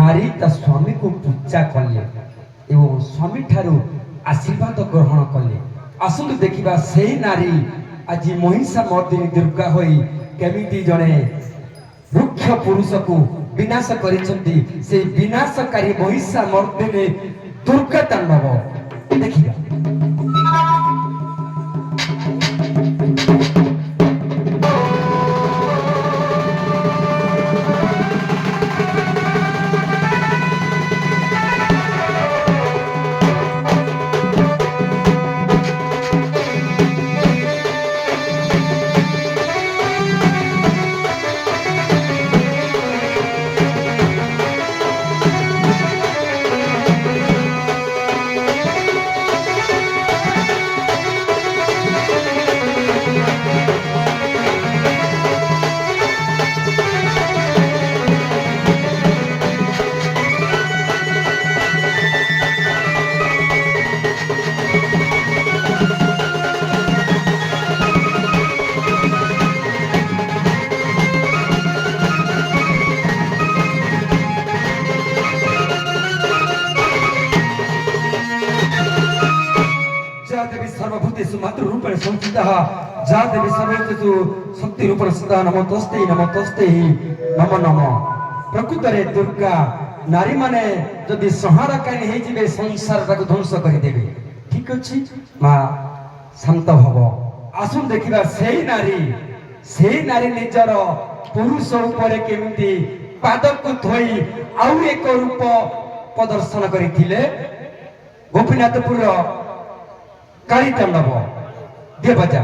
नारी ता स्वामी को पूजा कले एवं स्वामी ठारू आशीर्वाद ग्रहण कले। आसतु देखिबा सेही नारी आज महिषा मर्दिनी दुर्गा होई केमिति जणे मुख्य पुरुष को विनाश करिसंती। से विनाशकारी महिषा मर्दिनी दुर्गा तांडव देखिबा। सर्वभूतेषु मातृरूपेण संस्थितः जा देवी सर्वभूतेषु शक्ति रूपेण सदा नमो तस्ते नमो नमः। प्रकृतरे दुर्गा नारी माने जदि संहारकारिणी हे जिवे संसार ताको ध्वंस करि देबे। ठीक अछि मा शांत भव। आसुन देखिबा सेही नारी निजर पुरुष ऊपर केमिति पादक धोई आउ एक रूप प्रदर्शन करिथिले। गोपीनाथपुर काली तांडव दे बजा।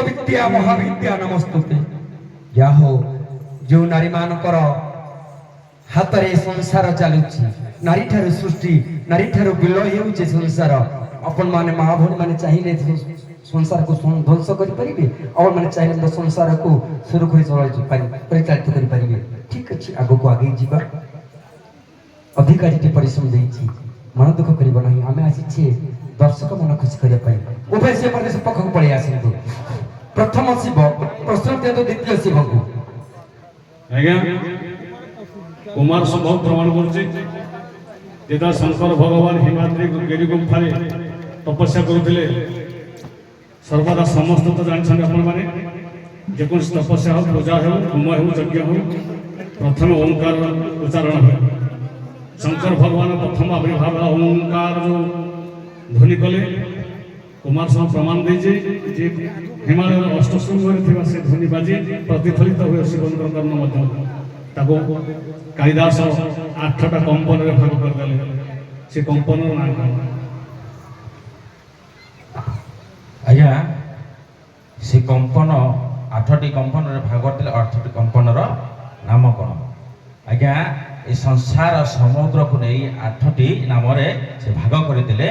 विद्या महाविद्या नमस्तुते। या हो जो नारी मानकर हाथ रे संसार चलुछि, नारी ठारू सृष्टि नारी ठारू विलय हेउछि संसार। अपन माने महाभूमि माने चाहिए संसार को ध्वंस करि परिबे, और माने चाहिए संसार को सुरक्षित चलाई परिचालित करि परिबे। ठीक अछि आगो को आगे जीवा। अधिकारी परिश्रम देछि, मन दुख करिब नहीं। आमे आसी दर्शक मन खुश करिया पाई उभय से प्रदेश पक्ष को पळि आसिंतु। प्रथम शिव प्रश्न दे तो द्वितीय शिव को आज्ञा कुमार संभव प्रमाण करछि जेदा शंकर भगवान हिमाद्री गिरि गुंफा तपस्या करुथिले। सर्वदा समस्त तो जानछन अपन माने जेकोन तपस्या हो पूजा हो होम हो यज्ञ हो प्रथम ओंकार उच्चारण हो। शंकर भगवान प्रथम आविर्भाव ओंकार जो ध्वनि कले कुमार सब प्रमाण दीजिए जे हिमालय अष्टशृंग से ध्वनि बाजी प्रतिफलित हुए शिवंकर कर्ण मध्य ताको कालिदास 8टा कंपन रे भाग कर देले। से कंपन ना आज्ञा से कंपन 8टी कंपन रे भाग करले 8टी कंपन रो नाम ଏ ସଂସାର ସମୁଦ୍ରକୁ ନେଇ 8ଟି ନାମରେ ସେ ଭାଗ କରିଦେଲେ।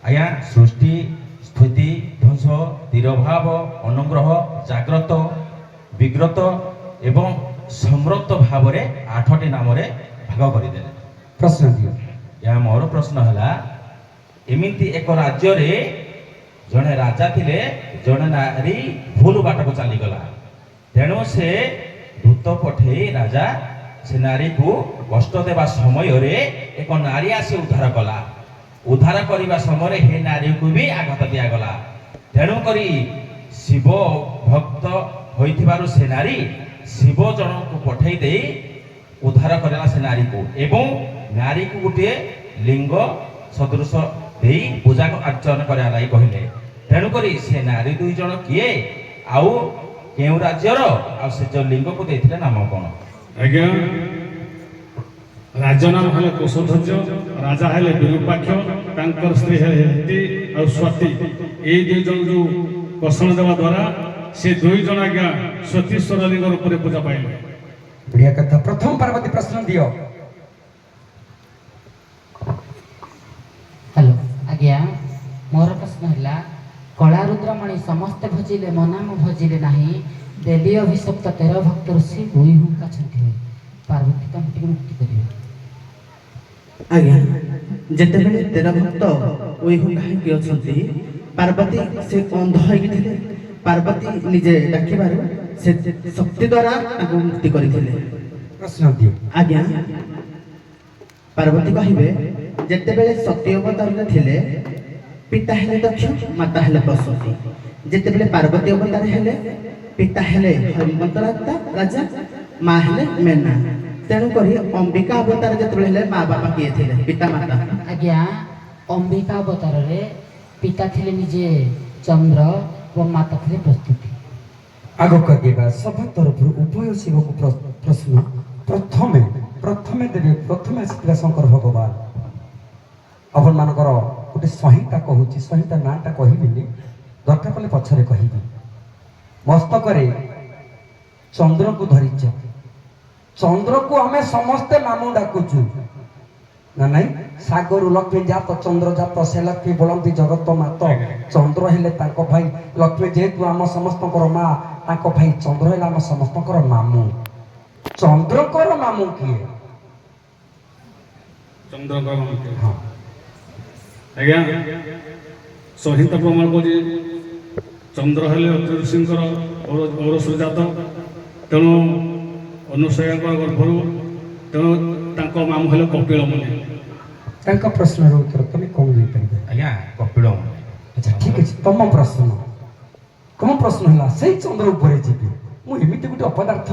ଆଜ୍ଞା ସୃଷ୍ଟି, ସ୍ଥିତି, ଧ୍ୱଂସ, ତିରୋଭାବ, ଅନୁଗ୍ରହ, ଜାଗ୍ରତ, ବିଗ୍ରତ ଏବଂ ସମ୍ରତ ଭାବରେ 8ଟି ନାମରେ ଭାଗ କରିଦେଲେ। ପ୍ରଶ୍ନ ଦିଅ। ଏହା ମୋର ପ୍ରଶ୍ନ ହେଲା, ଏମିତି ଏକ ରାଜ୍ୟରେ ଜଣେ ରାଜା ଥିଲେ, ଜଣେ ନାରୀ ଭୁଲ ବାଟକୁ ଚାଲିଗଲା। ତେଣୁ ସେ ଦୂତ ପଠେଇ ରାଜା ସେ ନାରୀକୁ କଷ୍ଟ ଦେବା ସମୟରେ ଏକ ନାରୀ ଆସି ଉଦ୍ଧାର କଲା। ଉଦ୍ଧାର କରିବା ସମୟରେ ହେ ନାରୀକୁ ବି ଆଘାତ ଦିଆଗଲା। ତେଣୁକରି ଶିବ ଭକ୍ତ ହୋଇଥିବାରୁ ସେ ନାରୀ ଶିବ ଜଣଙ୍କୁ ପଠେଇ ଦେଇ ଉଦ୍ଧାର କରିଲା ସେ ନାରୀକୁ, ଏବଂ ନାରୀକୁ ଗୋଟିଏ ଲିଙ୍ଗ ସଦୃଶ ଦେଇ ପୂଜା ଅର୍ଚ୍ଚନା କରିବା ଲାଗି କହିଲେ। ତେଣୁକରି ସେ ନାରୀ 2 ଜଣ କିଏ, ଆଉ କେଉଁ ରାଜ୍ୟର, ଆଉ ସେ ଯୋଉ ଲିଙ୍ଗକୁ ଦେଇଥିଲେ ନାମ କ'ଣ? ଆଜ୍ଞା, ରାଜ ନାମ ହେଲେ କୋଷଧ୍ୱଜ, ରାଜା ହେଲେ ବିରୂପାକ୍ଷ, ତାଙ୍କର ସ୍ତ୍ରୀ ହେଲେ ହେତି ଆଉ ସ୍ୱାତି। ଏଇ 2 ଜଣ ଯୋଉ କଷଣ ଦେବା ଦ୍ୱାରା ସେ 2 ଜଣ ଆଜ୍ଞା ସତୀଶ୍ୱର ଲିଙ୍ଗ ରୂପରେ ପୂଜା ପାଇଲେ। ବଢିଆ କଥା। ପ୍ରଥମ ପାର୍ବତୀ ପ୍ରଶ୍ନ ଦିଅ। ହ୍ୟାଲୋ ଆଜ୍ଞା, ମୋର ପ୍ରଶ୍ନ ହେଲା, କଳା ରୁଦ୍ରମଣି ସମସ୍ତେ ଭଜିଲେ ମୋ ନାମ ଭଜିଲେ ନାହିଁ, ଦେବୀ ଅଭିଶପ୍ତ 13 ଭକ୍ତ ଋଷି ଦୁଇ ହୁଙ୍କା ଛନ୍ଦି ହୋଇ। ପାର୍ବତୀ ତାଙ୍କୁ ଟିକେ ମୁକ୍ତି କରିବେ। ଆଜ୍ଞା, ଯେତେବେଳେ 13 ଭକ୍ତ ଉଇହୁଙ୍କା ହେଇକି ଅଛନ୍ତି, ପାର୍ବତୀ ସେ ଅନ୍ଧ ହେଇକି ଥିଲେ। ପାର୍ବତୀ ନିଜେ ଡାକିବାରୁ ସେ ଶକ୍ତି ଦ୍ୱାରା ତାଙ୍କୁ ମୁକ୍ତି କରିଥିଲେ। ପ୍ରଶ୍ନ ଦିଅ। ଆଜ୍ଞା, ପାର୍ବତୀ କହିବେ, ଯେତେବେଳେ ସତୀ ଅବତାରରେ ଥିଲେ, ପିତା ହେଲେ ଦକ୍ଷ, ମାତା ହେଲେ ପ୍ରସୂତି। ଯେତେବେଳେ ପାର୍ବତୀ ଅବତାର ହେଲେ, ପିତା ହେଲେ ହୈମନ୍ତ ରାଜା, ମା ହେଲେ ମେନା। ତେଣୁକରି ଅମ୍ବିକା ଅବତାର ଯେତେବେଳେ ହେଲେ, ମା ବାପା କିଏ ଥିଲେ? ପିତା ମାତା। ଆଜ୍ଞା, ଅମ୍ବିକା ଅବତାରରେ ପିତା ଥିଲେ ନିଜେ ଚନ୍ଦ୍ର ଓ ମାତା ଥିଲେ ପ୍ରସ୍ତୁତି। ଆଗକୁ ଆଗେଇବା। ସଭା ତରଫରୁ ଉଭୟ ଶିବକୁ ପ୍ରଶ୍ନ। ପ୍ରଥମେ ଦେବେ, ପ୍ରଥମେ ଆସିଥିବା ଶଙ୍କର ଭଗବାନ। ଆପଣମାନଙ୍କର ଗୋଟେ ସଂହିତା କହୁଛି, ସଂହିତା ନାଁଟା କହିବିନି, ଦରକାର ପଡ଼ିଲେ ପଛରେ କହିବି। ମସ୍ତକରେ ଚନ୍ଦ୍ରକୁ ଧରିଛ। ଚନ୍ଦ୍ରକୁ ଆମେ ସମସ୍ତେ ମାମୁଁ ଡାକୁଛୁ ନା ନାଇଁ? ସାଗରୁ ଲକ୍ଷ୍ମୀ ଜାତ, ଚନ୍ଦ୍ର ଜାତ, ସେ ଲକ୍ଷ୍ମୀ ବୋଲନ୍ତି ଜଗତ ମାତ। ଚନ୍ଦ୍ର ହେଲେ ତାଙ୍କ ଭାଇ, ଲକ୍ଷ୍ମୀ ଯେହେତୁ ଆମ ସମସ୍ତଙ୍କର ମା, ତାଙ୍କ ଭାଇ ଚନ୍ଦ୍ର ହେଲେ ଆମ ସମସ୍ତଙ୍କର ମାମୁଁ। ଚନ୍ଦ୍ରଙ୍କର ମାମୁଁ କିଏ? ଚନ୍ଦ୍ରଙ୍କର ନାମ କିଏ? ହଁ, ଆଜ୍ଞା, ସଂହିତା ପ୍ରମାଣ କରୁଛି ଚନ୍ଦ୍ର ହେଲେ ଅତ୍ରି ଋଷିଙ୍କର ଔରସ ଜାତ, ତେଣୁ ଅନୁସୂୟାଙ୍କ ଗର୍ଭରୁ, ତେଣୁ ତାଙ୍କ ମାମୁଁ ହେଲେ କପିଳ ମୁନି। ତାଙ୍କ ପ୍ରଶ୍ନର ଉତ୍ତର ତମେ କଣ ଦେଇପାରିବେ? ଆଜ୍ଞା କପିଳ ମୁନି। ଆଚ୍ଛା ଠିକ ଅଛି, ତମ ପ୍ରଶ୍ନ ହେଲା, ସେଇ ଚନ୍ଦ୍ର ଉପରେ ଯିବି ମୁଁ। ଏମିତି ଗୋଟେ ଅପଦାର୍ଥ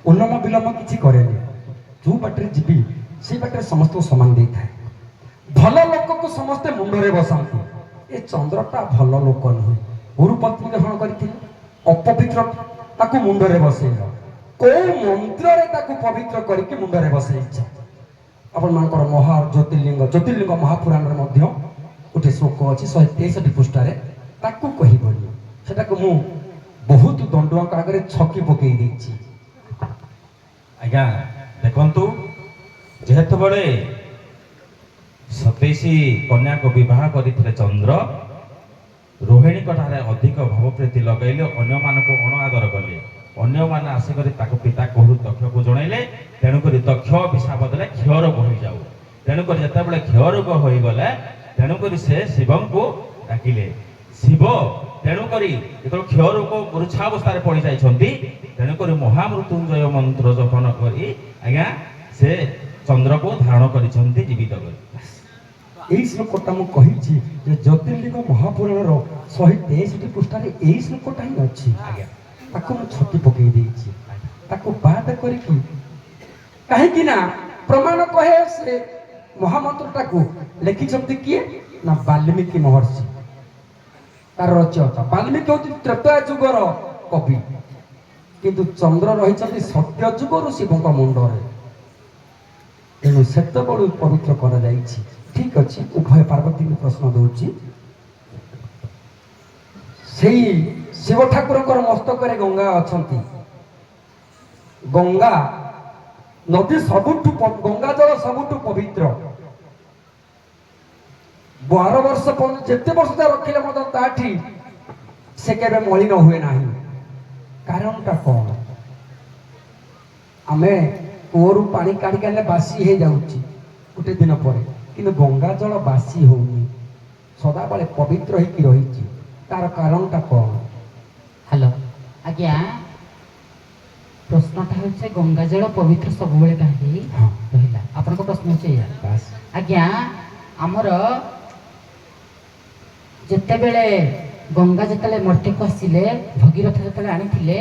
ଉନ୍ନମ ବିଲମ୍ବ କିଛି କରେନି। ଯୋଉ ବାଟରେ ଯିବି ସେଇ ବାଟରେ ସମସ୍ତଙ୍କୁ ସମାନ ଦେଇଥାଏ। ଭଲ ଲୋକକୁ ସମସ୍ତେ ମୁଣ୍ଡରେ ବସାନ୍ତି। ଏ ଚନ୍ଦ୍ରଟା ଭଲ ଲୋକ ନୁହେଁ, ଗୁରୁ ପତ୍ନୀ ଗ୍ରହଣ କରିଥିଲେ, ଅପବିତ୍ର, ତାକୁ ମୁଣ୍ଡରେ ବସେଇଲ। କୋଉ ମନ୍ତ୍ରରେ ତାକୁ ପବିତ୍ର କରିକି ମୁଣ୍ଡରେ ବସେଇଛ? ଆପଣମାନଙ୍କର ଜ୍ୟୋତିର୍ଲିଙ୍ଗ ମହାପୁରାଣରେ ମଧ୍ୟ ଗୋଟେ ଶ୍ଲୋକ ଅଛି 163 ପୃଷ୍ଠାରେ, ତାକୁ କହିବନି। ସେଟାକୁ ମୁଁ ବହୁତ ଦଣ୍ଡୁଆଙ୍କ ଆଗରେ ଛକି ପକେଇ ଦେଇଛି। ଆଜ୍ଞା ଦେଖନ୍ତୁ, ଯେତେବେଳେ 27 କନ୍ୟାକୁ ବିବାହ କରିଥିଲେ ଚନ୍ଦ୍ର, ରୋହିଣୀଙ୍କ ଠାରେ ଅଧିକ ଭାବପ୍ରୀତି ଲଗାଇଲେ, ଅନ୍ୟମାନଙ୍କୁ ଅଣଆଦର କଲେ। ଅନ୍ୟମାନେ ଆସିକରି ତାକୁ ପିତା କହୁ ଦକ୍ଷକୁ ଜଣାଇଲେ। ତେଣୁକରି ଦକ୍ଷ ଅଭିଶାପ ଦେଲେ କ୍ଷୟ ରୋଗ ହୋଇଯାଉ। ତେଣୁକରି ଯେତେବେଳେ କ୍ଷୟ ରୋଗ ହୋଇଗଲେ, ତେଣୁକରି ସେ ଶିବଙ୍କୁ ଡାକିଲେ। ଶିବ ତେଣୁକରି ଯେତେବେଳେ କ୍ଷୟ ରୋଗ ମୂର୍ଚ୍ଛାବସ୍ଥାରେ ପଡ଼ିଯାଇଛନ୍ତି, ତେଣୁକରି ମହାମୃତ୍ୟୁଞ୍ଜୟ ମନ୍ତ୍ର ଜପନ କରି ଆଜ୍ଞା ସେ ଚନ୍ଦ୍ରକୁ ଧାରଣ କରିଛନ୍ତି ଜୀବିତ କରି। ଏଇ ଶ୍ଲୋକଟା ମୁଁ କହିଛି ଯେ ଜ୍ୟୋତିର୍ଲିଙ୍ଗ ମହାପୁରାଣର 163 ପୃଷ୍ଠାରେ ଏଇ ଶ୍ଲୋକଟା ହିଁ ଅଛି। ଆଜ୍ଞା ତାକୁ ମୁଁ ଛକି ପକେଇ ଦେଇଛି, ତାକୁ ବାଦ କରିକି। କାହିଁକି ନା ପ୍ରମାଣ କହେ ସେ ମହାମନ୍ତ୍ରଟାକୁ ଲେଖିଛନ୍ତି କିଏ ନା ବାଲ୍ମୀକି ମହର୍ଷି, ତାର ରଚୟିତା। ବାଲ୍ମୀକି ହଉଛି ତ୍ରେତୟା ଯୁଗର କବି, କିନ୍ତୁ ଚନ୍ଦ୍ର ରହିଛନ୍ତି ସତ୍ୟ ଯୁଗରୁ ଶିବଙ୍କ ମୁଣ୍ଡରେ। ତେଣୁ ସେତେବେଳୁ ପବିତ୍ର କରାଯାଇଛି। ଠିକ ଅଛି, ଉଭୟ ପାର୍ବତୀଙ୍କୁ ପ୍ରଶ୍ନ ଦଉଛି। ସେଇ ଶିବ ଠାକୁରଙ୍କର ମସ୍ତକରେ ଗଙ୍ଗା ଅଛନ୍ତି। ଗଙ୍ଗା ନଦୀ ସବୁଠୁ ଗଙ୍ଗା ଜଳ ସବୁଠୁ ପବିତ୍ର। 12 ବର୍ଷ ପର୍ଯ୍ୟନ୍ତ ଯେତେ ବର୍ଷ ତା ରଖିଲେ ମଧ୍ୟ ତାଠି ସେ କେବେ ମଳିନ ହୁଏ ନାହିଁ। କାରଣଟା କଣ? ଆମେ କୂଅରୁ ପାଣି କାଢିକି ଆଣିଲେ ବାସି ହେଇଯାଉଛି ଗୋଟେ ଦିନ ପରେ, କିନ୍ତୁ ଗଙ୍ଗା ଜଳ ବାସି ହଉନି, ସଦାବେଳେ ପବିତ୍ର ହେଇକି ରହିଛି। ତାର କାରଣଟା କଣ? ହ୍ୟାଲୋ ଆଜ୍ଞା, ପ୍ରଶ୍ନଟା ହେଉଛି ଗଙ୍ଗା ଜଳ ପବିତ୍ର ସବୁବେଳେ କାହିଁକି ହଁ। ରହିଲା? ଆପଣଙ୍କ ପ୍ରଶ୍ନ ହେଉଛି ଏଇଆ। ବାସ୍। ଆଜ୍ଞା, ଆମର ଯେତେବେଳେ ଗଙ୍ଗା ଯେତେବେଳେ ମର୍ତ୍ତ୍ୟକୁ ଆସିଲେ, ଭଗୀରଥ ଯେତେବେଳେ ଆଣିଥିଲେ,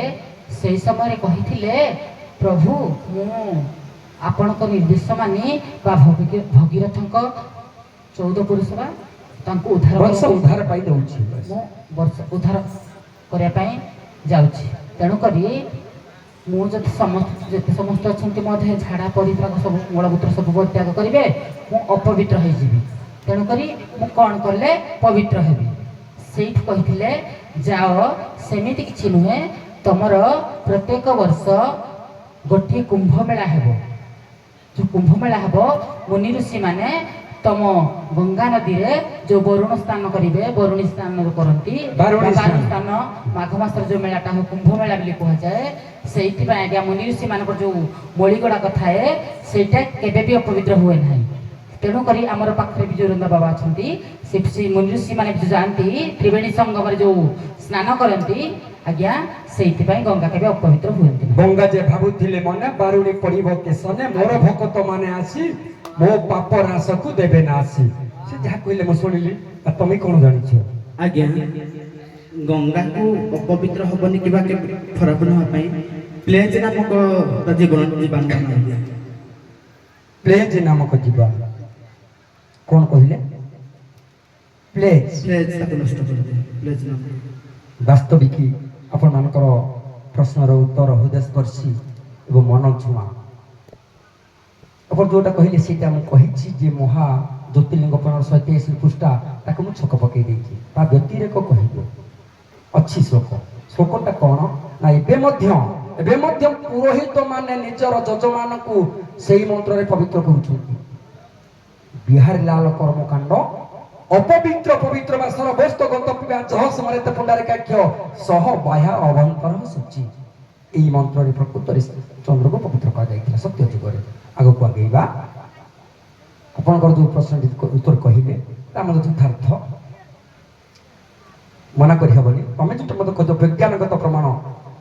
ସେଇ ସମୟରେ କହିଥିଲେ ପ୍ରଭୁ ମୁଁ ଆପଣଙ୍କ ନିର୍ଦ୍ଦେଶ ମାନି ବା ଭଗୀରଥଙ୍କ 14 ପୁରୁଷ ବା ତାଙ୍କୁ ବଂଶ ଉଦ୍ଧାର ପାଇ ଦଉଛି। ମୁଁ ବର୍ଷ ଉଦ୍ଧାର କରିବା ପାଇଁ ଯାଉଛି। ତେଣୁକରି ମୁଁ ଯଦି ଯେତେ ସମସ୍ତେ ଅଛନ୍ତି ମୋ ଦେହରେ ଝାଡ଼ା ପରିତ୍ରାଗ ସବୁ ମଳମୂତ୍ର ସବୁ ପରିତ୍ୟାଗ କରିବେ, ମୁଁ ଅପବିତ୍ର ହେଇଯିବି। ତେଣୁକରି ମୁଁ କ'ଣ କଲେ ପବିତ୍ର ହେବି? ସେଇଠି କହିଥିଲେ ଯାଅ, ସେମିତି କିଛି ନୁହେଁ, ତମର ପ୍ରତ୍ୟେକ ବର୍ଷ ଗୋଟିଏ କୁମ୍ଭମେଳା ହେବ। ଯେଉଁ କୁମ୍ଭମେଳା ହେବ, ମୁନି ଋଷିମାନେ ତମ ଗଙ୍ଗା ନଦୀରେ ଯୋଉ ବରୁଣ ସ୍ନାନ କରିବେ, ବରୁଣୀ ସ୍ନାନ କରନ୍ତି, ବାରୁଣୀ ସ୍ନାନ ମାଘ ମାସର ଯୋଉ ମେଳାଟା ହୁଏ କୁମ୍ଭ ମେଳା ବୋଲି କୁହାଯାଏ। ସେଇଥିପାଇଁ ଆଜ୍ଞା ମୁନି ଋଷି ମାନଙ୍କର ଯୋଉ ମଳି ଗୁଡାକ ଥାଏ, ସେଇଟା କେବେ ବି ଅପବିତ୍ର ହୁଏ ନାହିଁ। ତେଣୁକରି ଆମର ପାଖରେ ବି ଜୋରନ୍ଦା ବାବା ଅଛନ୍ତି, ସେ ମୁନି ଋଷି ମାନେ ଯୋଉ ଯାଆନ୍ତି ତ୍ରିବେଣୀ ସଙ୍ଗମରେ ଯୋଉ ସ୍ନାନ କରନ୍ତି, ଆଜ୍ଞା ସେଇଥିପାଇଁ ଗଙ୍ଗା କେବେ ଅପବିତ୍ର ହୁଅନ୍ତି ନାହିଁ। ଗଙ୍ଗା ଯେ ଭାବୁଥିଲେ ମନେ, ବାରୁଣୀ ପଡିବ କେଶନେ, ମୋର ଭକତ ମାନେ ଆସି ମୋ ପାପ ନାଶକୁ ଦେବେ ନା ଆସି। ସେ ଯାହା କହିଲେ ମୁଁ ଶୁଣିଲି। ଆଉ ତମେ କ'ଣ ଜାଣିଛ? ଆଜ୍ଞା, ଗଙ୍ଗାକୁ ଅପବିତ୍ର ହବନି କିମ୍ବା ଖରାପ ନ ହେବା ପାଇଁ ପ୍ଲେଜ ନାମକ ଜୀବାଣୁ ପ୍ଲେଜ ନାମକ ଜୀବାଣୁ କ'ଣ କହିଲେ? ପ୍ଲେଜ। ପ୍ଲେଜ ତାକୁ ନଷ୍ଟ କରିଦିଏ। ପ୍ଲେଜ ନାମକ ବାସ୍ତବିକ ଆପଣମାନଙ୍କର ପ୍ରଶ୍ନର ଉତ୍ତର ହୃଦୟସ୍ପର୍ଶୀ ଏବଂ ମନ ଛୁଆଁ। ଆପଣ ଯୋଉଟା କହିଲେ ସେଇଟା ମୁଁ କହିଛି ଯେ ମହା ଜ୍ୟୋତିର୍ଲିଙ୍ଗ ପୁରାଣ 123 ପୃଷ୍ଠା, ତାକୁ ମୁଁ ଛକ ପକେଇ ଦେଇଛି। ତା ବ୍ୟତିରେକ କହିବ ଅଛି ଶ୍ଲୋକ। ଶ୍ଲୋକଟା କ'ଣ ନା ଏବେ ମଧ୍ୟ ପୁରୋହିତ ମାନେ ନିଜର ଯଜମାନଙ୍କୁ ସେଇ ମନ୍ତ୍ରରେ ପବିତ୍ର କରୁଛନ୍ତି। ବିହାରୀ ଲାଲ କର୍ମକାଣ୍ଡ ଅପବିତ୍ର ପବିତ୍ର ବା ସରବସ୍ତ ଗନ୍ତବ୍ୟ ଜହ ସମାରିତ ପୁଣ୍ଡାରିକାକ୍ଷ ସହ ବାହ୍ୟ ଅଭ୍ୟନ୍ତର ସୂଚି। ଏହି ମନ୍ତ୍ରରେ ପ୍ରକୃତରେ ଚନ୍ଦ୍ରକୁ ପବିତ୍ର କରାଯାଇଥିଲା ସତ୍ୟ ଯୁଗରେ। ଆଗକୁ ଆଗେଇବା। ଆପଣଙ୍କର ଯୋଉ ପ୍ରଶ୍ନଟି ଉତ୍ତର କହିଲେ ତା ମଧ୍ୟ ଯଥାର୍ଥ, ମନା କରିହେବନି। ତମେ ଯୋଉଟା ମୋତେ କହୁଛ ବୈଜ୍ଞାନିକତ ପ୍ରମାଣ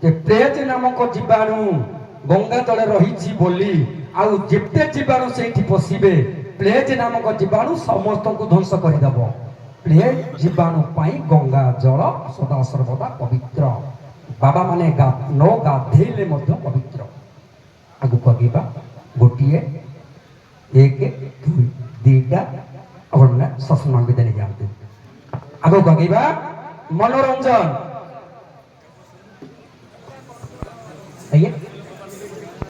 ଯେ ପ୍ଲେଜ ନାମକ ଜୀବାଣୁ ଗଙ୍ଗା ଜଳରେ ରହିଛି ବୋଲି, ଆଉ ଯେତେ ଜୀବାଣୁ ସେଇଠି ପଶିବେ, ପ୍ଲେଜ ନାମକ ଜୀବାଣୁ ସମସ୍ତଙ୍କୁ ଧ୍ୱଂସ କରିଦେବ। ପ୍ଲେଜ ଜୀବାଣୁ ପାଇଁ ଗଙ୍ଗା ଜଳ ସଦା ସର୍ବଦା ପବିତ୍ର। ବାବା ମାନେ ନ ଗାଧେଇଲେ ମଧ୍ୟ ପବିତ୍ର। ଆଗକୁ ଆଗେଇବା। ଗୋଟିଏ 1 2 2ଟା ଆପଣମାନେ ସତ୍ସଙ୍ଗ ବିଦାୟ ଯାଆନ୍ତୁ। ଆଗକୁ ଆଗେଇବା। ମନୋରଞ୍ଜନ। ଆଜ୍ଞା।